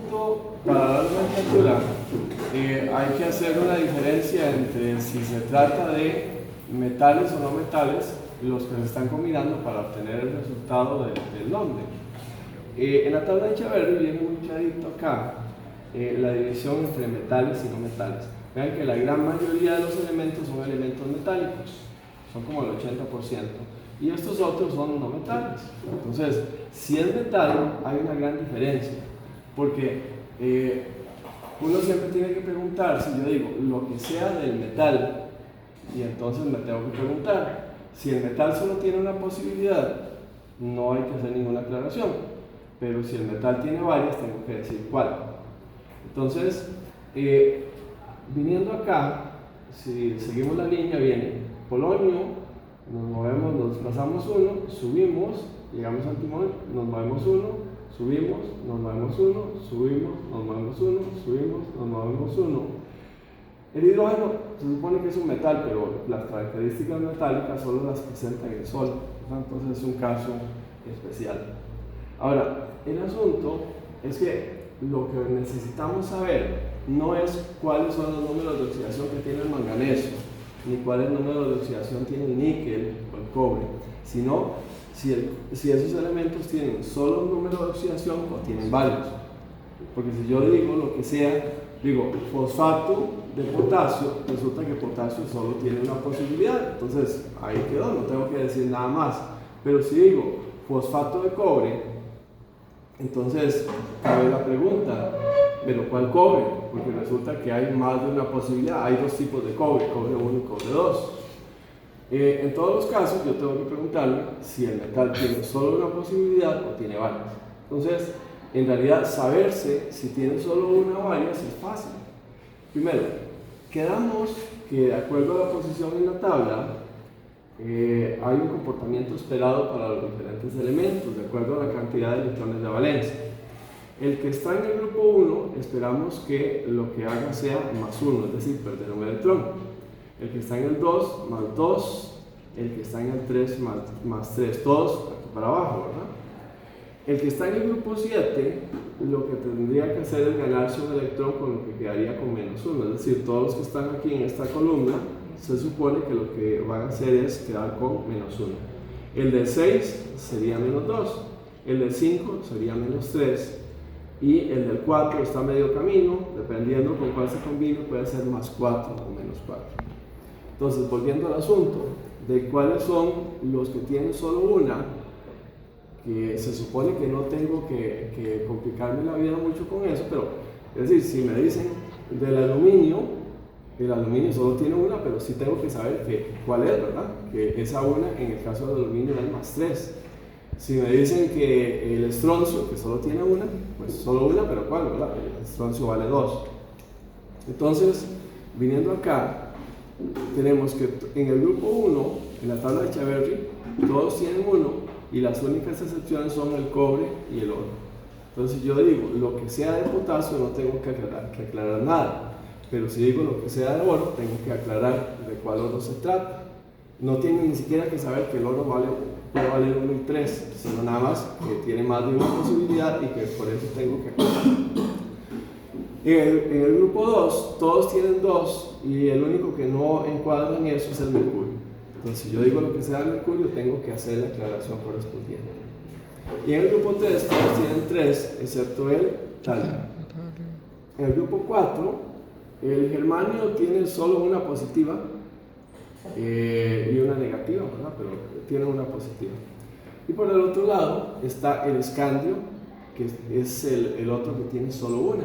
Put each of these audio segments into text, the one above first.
punto, para dar una nomenclatura, hay que hacer una diferencia entre si se trata de metales o no metales, los que se están combinando para obtener el resultado del nombre. En la tabla de Echeverry viene muy clarito acá la división entre metales y no metales. Vean que la gran mayoría de los elementos son elementos metálicos, son como el 80%, y estos otros son no metales. Entonces, si es metal, hay una gran diferencia, porque uno siempre tiene que preguntar, si yo digo lo que sea del metal, y entonces me tengo que preguntar, si el metal solo tiene una posibilidad, no hay que hacer ninguna aclaración, pero si el metal tiene varias, tengo que decir cuál. Entonces, viniendo acá, si seguimos la línea, viene polonio, nos movemos, nos pasamos uno, subimos, llegamos al timón, nos movemos uno, subimos, nos movemos uno, subimos, nos movemos uno, subimos, nos movemos uno. El hidrógeno se supone que es un metal, pero las características metálicas solo las presenta en el Sol, entonces es un caso especial. Ahora, el asunto es que lo que necesitamos saber no es cuáles son los números de oxidación que tiene el manganeso, ni cuál es el número de oxidación tiene el níquel o el cobre, sino si esos elementos tienen solo un número de oxidación o tienen varios. Porque si yo digo lo que sea, digo fosfato de potasio, resulta que potasio solo tiene una posibilidad, entonces ahí quedó, no tengo que decir nada más. Pero si digo fosfato de cobre, entonces cabe la pregunta, ¿pero cuál cobre? Porque resulta que hay más de una posibilidad, hay dos tipos de cobre 1 y cobre 2. En todos los casos yo tengo que preguntarme si el metal tiene solo una posibilidad o tiene varias. Entonces, en realidad, saberse si tiene solo una o varias es fácil. Primero, quedamos que de acuerdo a la posición en la tabla, hay un comportamiento esperado para los diferentes elementos, de acuerdo a la cantidad de electrones de valencia. El que está en el grupo 1, esperamos que lo que haga sea más 1, es decir, perder un electrón. El que está en el 2, más 2. El que está en el 3, más 3. Todos aquí para abajo, ¿verdad? El que está en el grupo 7, lo que tendría que hacer es ganarse un electrón con lo que quedaría con menos 1. Es decir, todos los que están aquí en esta columna, se supone que lo que van a hacer es quedar con menos 1. El del 6 sería menos 2. El del 5 sería menos 3. Y el del 4 está a medio camino, dependiendo con cuál se combine, puede ser más 4 o menos 4. Entonces, volviendo al asunto de cuáles son los que tienen solo una, que se supone que no tengo que complicarme la vida mucho con eso, pero es decir, si me dicen del aluminio, el aluminio solo tiene una, pero sí tengo que saber cuál es, ¿verdad? Que esa una, en el caso del aluminio, es más 3. Si me dicen que el estroncio, que solo tiene una, pues solo una, pero ¿cuál, verdad? El estroncio vale 2. Entonces, viniendo acá, tenemos que en el grupo 1, en la tabla de Echeverry, todos tienen 1 y las únicas excepciones son el cobre y el oro. Entonces yo digo, lo que sea de potasio no tengo que aclarar nada, pero si digo lo que sea de oro, tengo que aclarar de cuál oro se trata. No tiene ni siquiera que saber que el oro puede valer 1 y 3, sino nada más que tiene más de una posibilidad y que por eso tengo que aclarar. En el grupo 2, todos tienen 2 y el único que no encuadra en eso es el mercurio. Entonces, si yo digo lo que sea del mercurio, tengo que hacer la aclaración correspondiente. Y en el grupo 3, todos tienen 3, excepto el talio. En el grupo 4, el germanio tiene solo una positiva y una negativa, ¿verdad? Pero tiene una positiva. Y por el otro lado está el escandio, que es el otro que tiene solo una.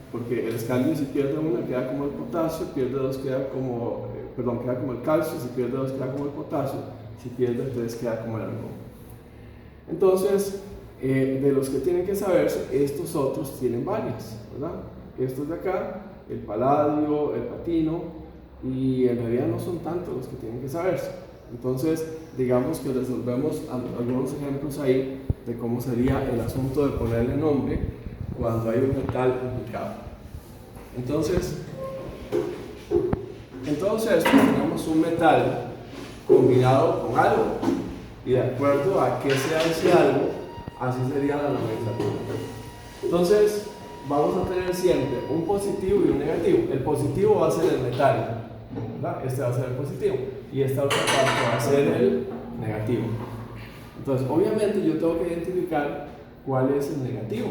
Porque el escandio, si pierde una, queda como el potasio, pierde dos, queda como el calcio, si pierde dos, queda como el potasio, si pierde tres, queda como el argón. Entonces, de los que tienen que saberse, estos otros tienen varias, ¿verdad? Estos de acá, el paladio, el platino, y en realidad no son tantos los que tienen que saberse. Entonces, digamos que resolvemos algunos ejemplos ahí de cómo sería el asunto de ponerle nombre cuando hay un metal implicado. Entonces, en todos estos tenemos un metal combinado con algo, y de acuerdo a qué sea ese algo, así sería la nomenclatura. Entonces, vamos a tener siempre un positivo y un negativo. El positivo va a ser el metal, ¿verdad? Este va a ser el positivo y esta otra parte va a ser el negativo. Entonces, obviamente yo tengo que identificar cuál es el negativo,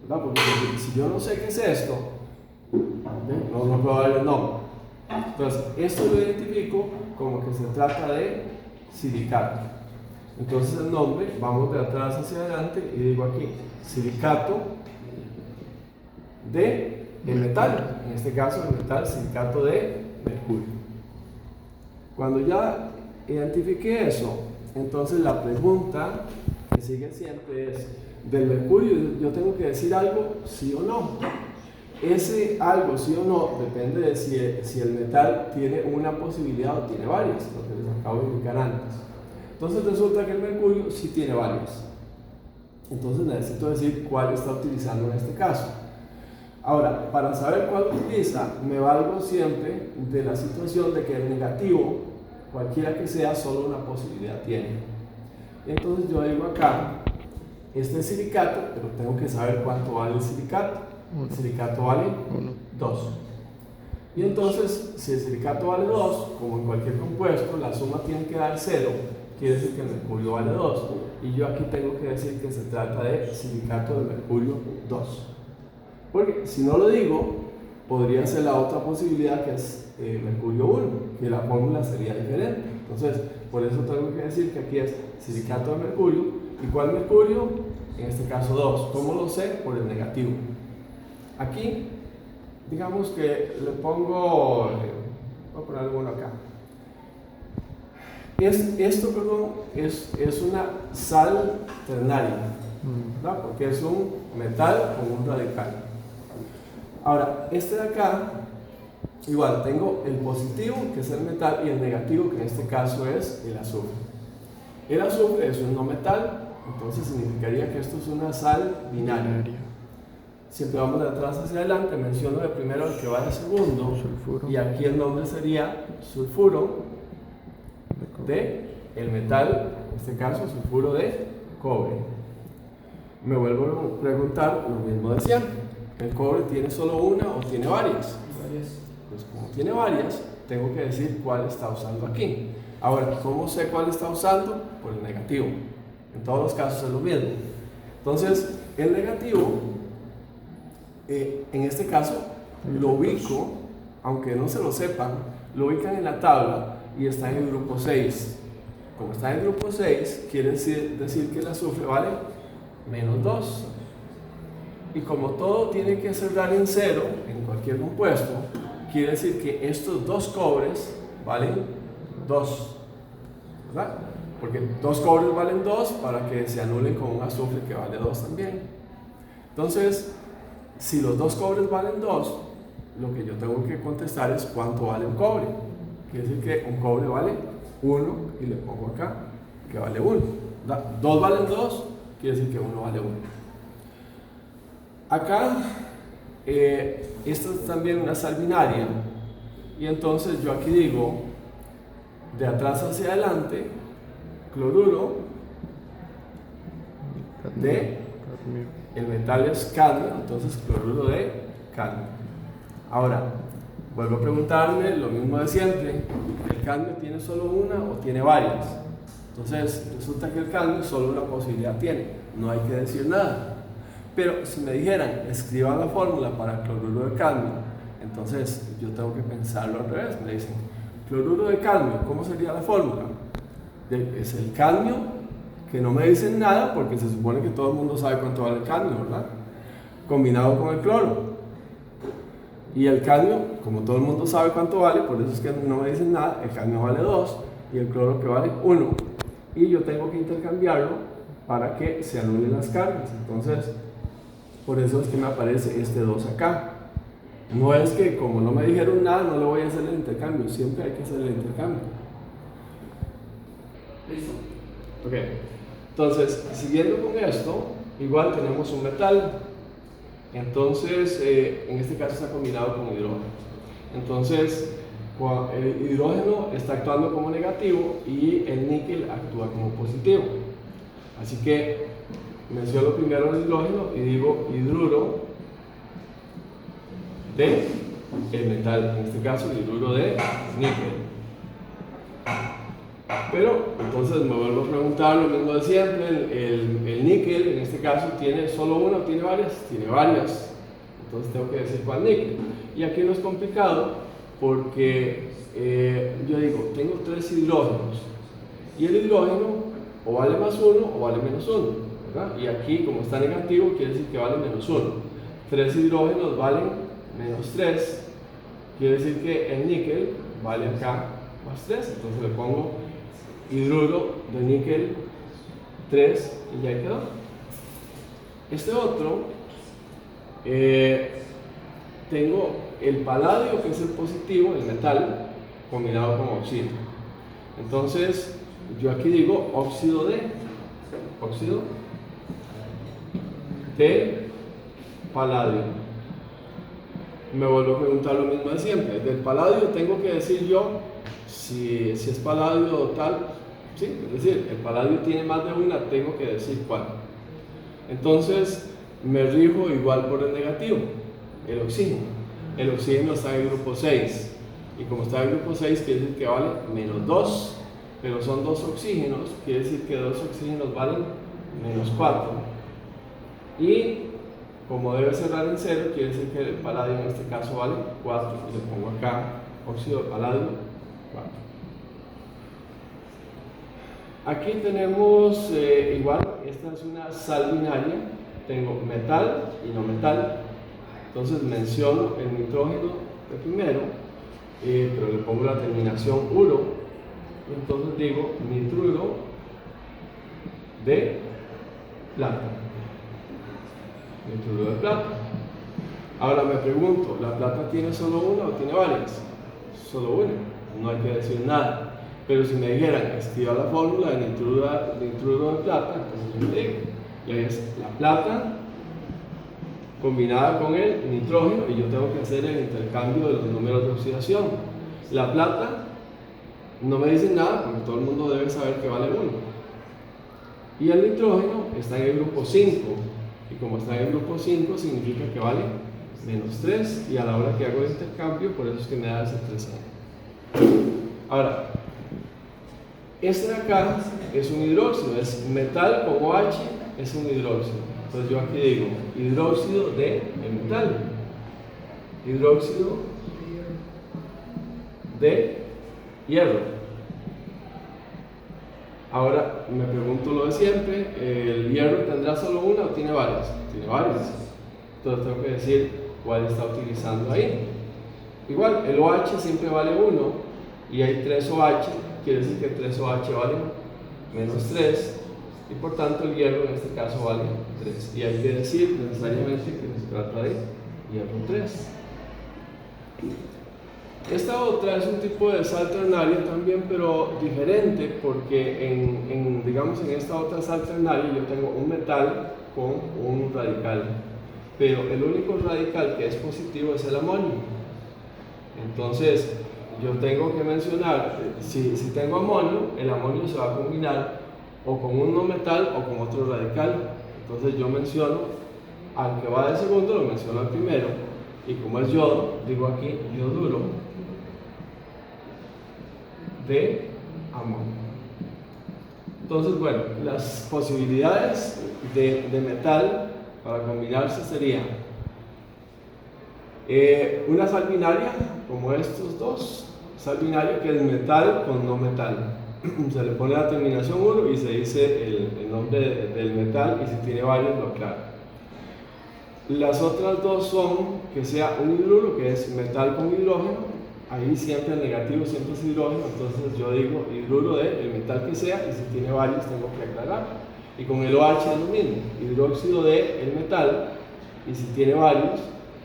¿verdad? Porque si yo no sé qué es esto, no puedo darle el nombre. Entonces, esto lo identifico como que se trata de silicato. Entonces el nombre, vamos de atrás hacia adelante y digo aquí, silicato de el metal, en este caso el metal silicato de mercurio. Cuando ya identifiqué eso, entonces la pregunta que sigue siempre es, del mercurio yo tengo que decir algo, sí o no. Ese algo, sí o no, depende de si el metal tiene una posibilidad o tiene varias, lo que les acabo de indicar antes. Entonces resulta que el mercurio sí tiene varias. Entonces necesito decir cuál está utilizando en este caso. Ahora, para saber cuál utiliza, me valgo siempre de la situación de que el negativo, cualquiera que sea, solo una posibilidad tiene. Entonces yo digo acá, este es silicato, pero tengo que saber cuánto vale el silicato. El silicato vale 2. Y entonces, si el silicato vale 2, como en cualquier compuesto, la suma tiene que dar 0, quiere decir que el mercurio vale 2. Y yo aquí tengo que decir que se trata de silicato de mercurio 2. Porque si no lo digo, podría ser la otra posibilidad que es mercurio 1, que la fórmula sería diferente. Entonces, por eso tengo que decir que aquí es silicato de mercurio. ¿Y cuál mercurio? En este caso 2. ¿Cómo lo sé? Por el negativo. Aquí, digamos que le pongo, voy a poner alguno acá. Esto, perdón, es una sal ternaria, ¿verdad? Porque es un metal con un radical. Ahora, este de acá, igual, tengo el positivo, que es el metal, y el negativo, que en este caso es el azufre. El azufre es un no metal, entonces significaría que esto es una sal binaria. Siempre vamos de atrás hacia adelante, menciono de primero el que va de segundo, sulfuro. Y aquí el nombre sería sulfuro de el metal, en este caso sulfuro de cobre. Me vuelvo a preguntar lo mismo de siempre, ¿el cobre tiene solo una o tiene varias? Pues como tiene varias, tengo que decir cuál está usando aquí. Ahora, ¿cómo sé cuál está usando? Por el negativo. En todos los casos es lo mismo. Entonces, el negativo, en este caso, lo ubico, aunque no se lo sepan, lo ubican en la tabla y está en el grupo 6. Como está en el grupo 6, quiere decir que el azufre vale menos 2. Y como todo tiene que cerrar en 0 en cualquier compuesto, quiere decir que estos dos cobres valen 2, ¿verdad? Porque 2 cobres valen 2 para que se anulen con un azufre que vale 2 también. Entonces, si los 2 cobres valen 2, lo que yo tengo que contestar es cuánto vale un cobre. Quiere decir que un cobre vale 1 y le pongo acá que vale 1. 2 valen 2, quiere decir que 1 vale 1. Acá, esta es también una sal binaria, y entonces yo aquí digo, de atrás hacia adelante, cloruro de, el metal es cadmio, entonces cloruro de cadmio. Ahora, vuelvo a preguntarme lo mismo de siempre, ¿el cadmio tiene solo una o tiene varias? Entonces, resulta que el cadmio solo una posibilidad tiene, no hay que decir nada. Pero si me dijeran, escriba la fórmula para cloruro de cadmio, entonces yo tengo que pensarlo al revés. Me dicen, cloruro de cadmio, ¿cómo sería la fórmula? Es el cadmio, que no me dicen nada porque se supone que todo el mundo sabe cuánto vale el cadmio, ¿verdad? Combinado con el cloro. Y el cadmio, como todo el mundo sabe cuánto vale, por eso es que no me dicen nada, el cadmio vale 2 y el cloro que vale 1. Y yo tengo que intercambiarlo para que se anulen las cargas. Entonces, por eso es que me aparece este 2 acá. No es que como no me dijeron nada, no le voy a hacer el intercambio. Siempre hay que hacer el intercambio. ¿Listo? Ok. Entonces, siguiendo con esto, igual tenemos un metal. Entonces, en este caso está combinado con hidrógeno. Entonces, el hidrógeno está actuando como negativo y el níquel actúa como positivo. Así que menciono primero el hidrógeno y digo hidruro de el metal, en este caso el hidruro de níquel. Pero entonces me vuelvo a preguntar lo mismo de siempre, el níquel en este caso tiene solo una o tiene varias, entonces tengo que decir cuál níquel. Y aquí no es complicado porque yo digo, tengo 3 hidrógenos y el hidrógeno o vale más 1 o vale menos 1, ¿verdad? Y aquí como está negativo quiere decir que vale menos 1. 3 hidrógenos valen menos 3, quiere decir que el níquel vale acá más 3, entonces le pongo hidruro de níquel 3 y ya quedó. Este otro, tengo el paladio, que es el positivo, el metal, combinado con oxígeno. Entonces, yo aquí digo óxido de paladio. Me vuelvo a preguntar lo mismo de siempre. Del paladio tengo que decir yo si es paladio tal, sí, es decir, el paladio tiene más de una, tengo que decir cuál. Entonces me rijo igual por el negativo, el oxígeno. El oxígeno está en el grupo 6 y como está en el grupo 6 quiere decir que vale menos 2, pero son 2 oxígenos, quiere decir que 2 oxígenos valen menos 4. Y como debe cerrar en 0, quiere decir que el paladio en este caso vale 4 y le pongo acá óxido de paladio 4. Aquí tenemos igual, esta es una sal binaria, tengo metal y no metal, entonces menciono el nitrógeno de primero, pero le pongo la terminación uro, y entonces digo nitruro de plata. Nitruro de plata. Ahora me pregunto, ¿la plata tiene solo una o tiene varias? Solo una, no hay que decir nada. Pero si me dijeran, escriba la fórmula de nitruro de plata, entonces yo le digo, y ahí es la plata combinada con el nitrógeno, y yo tengo que hacer el intercambio de los números de oxidación. La plata no me dice nada porque todo el mundo debe saber que vale 1. Y el nitrógeno está en el grupo 5, y como está en el grupo 5 significa que vale menos 3, y a la hora que hago el intercambio, por eso es que me da ese 3. Ahora, este de acá es un hidróxido, es metal con OH, es un hidróxido. Entonces yo aquí digo hidróxido de metal, hidróxido de hierro. Ahora me pregunto lo de siempre, ¿el hierro tendrá solo una o tiene varias? Tiene varias. Entonces tengo que decir cuál está utilizando ahí. Igual, el OH siempre vale 1 y hay 3 OH, quiere decir que 3 OH vale menos 3 y por tanto el hierro en este caso vale 3. Y hay que decir necesariamente que se trata de hierro 3. Esta otra es un tipo de sal ternaria también, pero diferente, porque digamos en esta otra sal ternaria yo tengo un metal con un radical, pero el único radical que es positivo es el amonio. Entonces yo tengo que mencionar, si tengo amonio, el amonio se va a combinar o con un no metal o con otro radical. Entonces yo menciono, al que va de segundo lo menciono al primero, y como es yodo, digo aquí yoduro de amonio. Entonces, bueno, las posibilidades de metal para combinarse serían una sal binaria, como estos dos, sal binaria que es metal con no metal. Se le pone la terminación 1 y se dice el nombre del metal, y si tiene varios lo aclara. Las otras dos son que sea un hidruro, que es metal con hidrógeno. Ahí siempre el negativo siempre es hidrógeno, entonces yo digo hidruro de el metal que sea, y si tiene varios tengo que aclarar. Y con el OH es lo mismo, hidróxido de el metal, y si tiene varios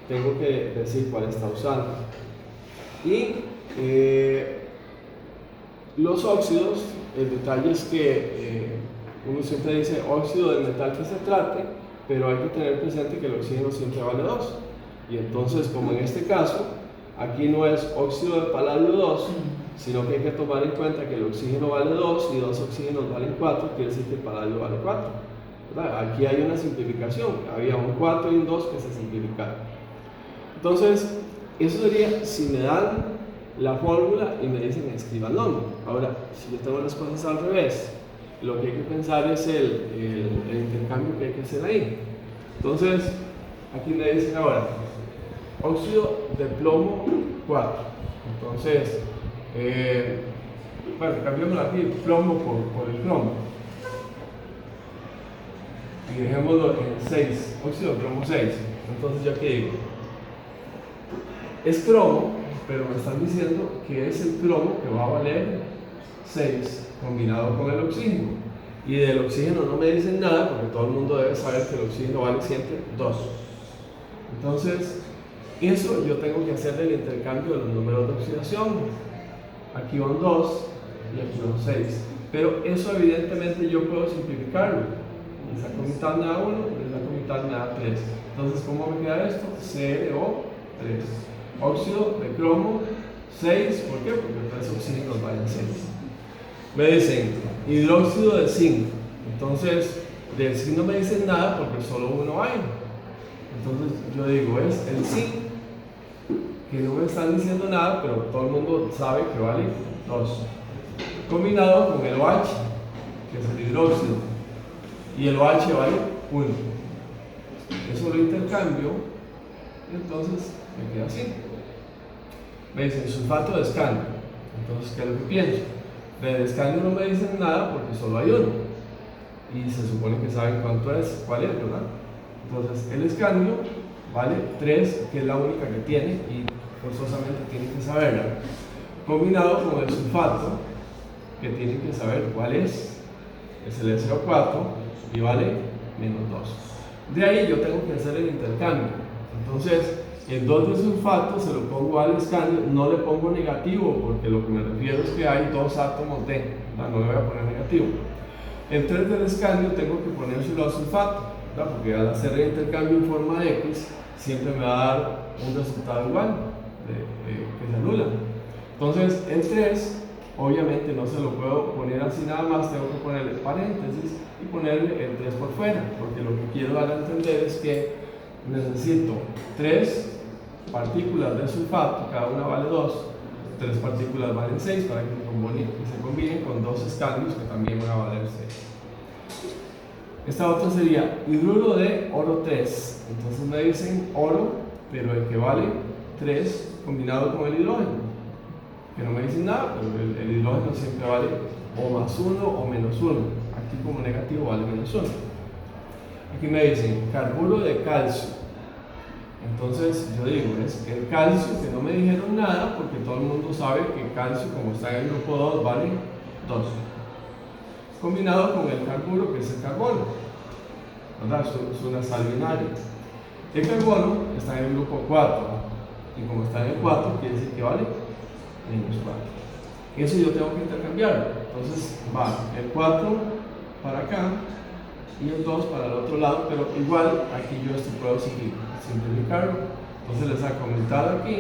tengo que decir cuál está usando. Y los óxidos, el detalle es que uno siempre dice óxido del metal que se trate, pero hay que tener presente que el oxígeno siempre vale 2. Y entonces, como en este caso, aquí no es óxido de paladio 2, sino que hay que tomar en cuenta que el oxígeno vale 2 y 2 oxígenos valen 4, quiere decir que el paladio vale 4. ¿Verdad? Aquí hay una simplificación, había un 4 y un 2 que se simplificaron. Entonces, eso sería si me dan la fórmula y me dicen escriba el nombre. Ahora, si yo tengo las cosas al revés, lo que hay que pensar es el intercambio que hay que hacer ahí. Entonces, aquí me dicen ahora, óxido de plomo 4. Entonces, bueno, cambiamos aquí plomo por el cromo. Y dejémoslo en 6, óxido de plomo 6. Entonces, ¿yo aquí digo? Es cromo, pero me están diciendo que es el cromo que va a valer 6 combinado con el oxígeno. Y del oxígeno no me dicen nada porque todo el mundo debe saber que el oxígeno vale siempre 2. Entonces, eso yo tengo que hacer el intercambio de los números de oxidación. Aquí van 2 y aquí van 6. Pero eso evidentemente yo puedo simplificarlo. Le saco mitad me da 1, le saco mitad me da 3. Entonces, ¿cómo me queda esto? CrO3. Óxido de cromo 6. ¿Por qué? Porque 3 oxígenos valen 6. Me dicen hidróxido de zinc. Entonces, del zinc no me dicen nada porque solo uno hay. Entonces, yo digo, es el zinc, que no me están diciendo nada, pero todo el mundo sabe que vale 2. Combinado con el OH, que es el hidróxido. Y el OH vale 1. Eso lo intercambio, y entonces me queda así. Me dicen sulfato de escandio. Entonces, ¿qué es lo que pienso? De escandio no me dicen nada porque solo hay uno. Y se supone que saben cuánto es, cuál es, ¿verdad? Entonces, el escandio vale 3, que es la única que tiene, y forzosamente tienen que saberla. Combinado con el sulfato, que tienen que saber cuál es el SO4, y vale menos 2. De ahí yo tengo que hacer el intercambio. Entonces, el 2 de sulfato se lo pongo al escandio, no le pongo negativo, porque lo que me refiero es que hay 2 átomos de, no le voy a poner negativo. El 3 del escandio tengo que ponérselo al sulfato, ¿verdad? Porque al hacer el intercambio en forma de X, siempre me va a dar un resultado igual, que se anula. Entonces, el 3, obviamente no se lo puedo poner así nada más, tengo que ponerle paréntesis y ponerle el 3 por fuera, porque lo que quiero dar a entender es que necesito 3 partículas de sulfato, cada una vale 2, 3 partículas valen 6 para que se combinen con 2 escandios que también van a valer 6. Esta otra sería hidruro de oro 3. Entonces me dicen oro, pero el que vale 3 combinado con el hidrógeno. Que no me dicen nada, pero el hidrógeno siempre vale o más 1 o menos 1. Aquí como negativo vale menos 1. Aquí me dicen carburo de calcio. Entonces yo digo, es el calcio, que no me dijeron nada porque todo el mundo sabe que el calcio, como está en el grupo 2, vale 2. Combinado con el carburo, que es el carbono, ¿verdad? Es una sal binaria. El carbono está en el grupo 4, y como está en el 4, quiere decir que vale menos 4. Eso yo tengo que intercambiarlo. Entonces va el 4 para acá y el 2 para el otro lado, pero igual aquí yo esto puedo simplificarlo. Entonces le saco mitad aquí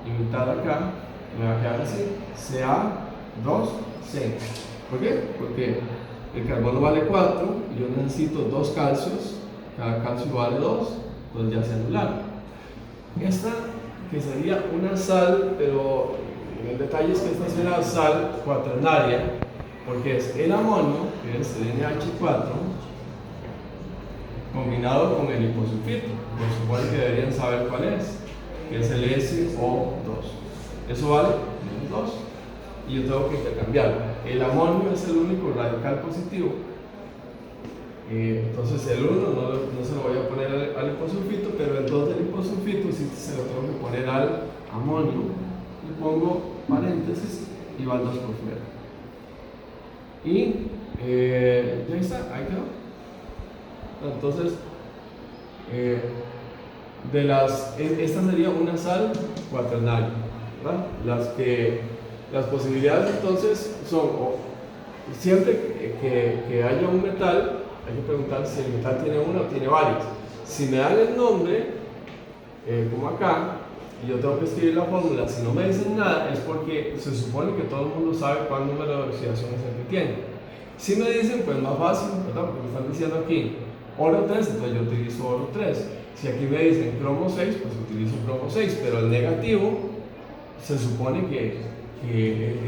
y mitad acá, me va a quedar así, Ca2C. ¿Por qué? Porque el carbono vale 4 y yo necesito 2 calcios, cada calcio vale 2, entonces ya se anularon. Esta, que sería una sal, pero el detalle es que esta es una sal cuaternaria, porque es el amonio, que es el NH4, combinado con el hiposulfito. Por supuesto que deberían saber cuál es, que es el SO2. Eso vale menos 2. Y yo tengo que intercambiarlo. El amonio es el único radical positivo. Entonces el 1 no se lo voy a poner al hiposulfito, pero el 2 del hiposulfito sí se lo tengo que poner al amonio. Le pongo paréntesis y van 2 por fuera. Y ya está, ahí quedó. Entonces, esta sería una sal cuaternaria, ¿verdad? Las posibilidades entonces son, siempre que haya un metal, hay que preguntar si el metal tiene uno o tiene varios. Si me dan el nombre, como acá, y yo tengo que escribir la fórmula, si no me dicen nada, es porque se supone que todo el mundo sabe cuál número de oxidación es el que tiene. Si me dicen, pues más fácil, ¿verdad? Porque me están diciendo aquí oro 3, entonces yo utilizo oro 3. Si aquí me dicen cromo 6, pues utilizo cromo 6, pero el negativo se supone que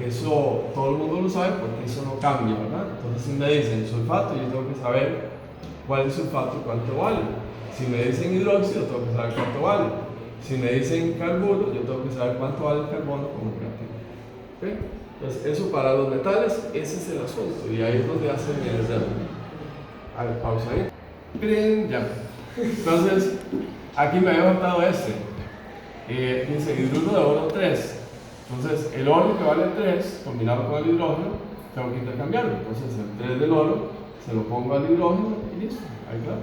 eso todo el mundo lo sabe porque eso no cambia, ¿verdad? Entonces si me dicen sulfato, yo tengo que saber cuál es sulfato y cuánto vale. Si me dicen hidróxido, tengo que saber cuánto vale. Si me dicen carburo, yo tengo que saber cuánto vale el carbono como negativo. ¿Okay? Entonces eso para los metales, ese es el asunto y ahí es donde hacen el examen. A ver, pausa ahí. Bien, ya. Entonces, aquí me había faltado este. Dice hidruro de oro 3. Entonces, el oro que vale 3, combinado con el hidrógeno, tengo que intercambiarlo. Entonces, el 3 del oro se lo pongo al hidrógeno y listo. Ahí está.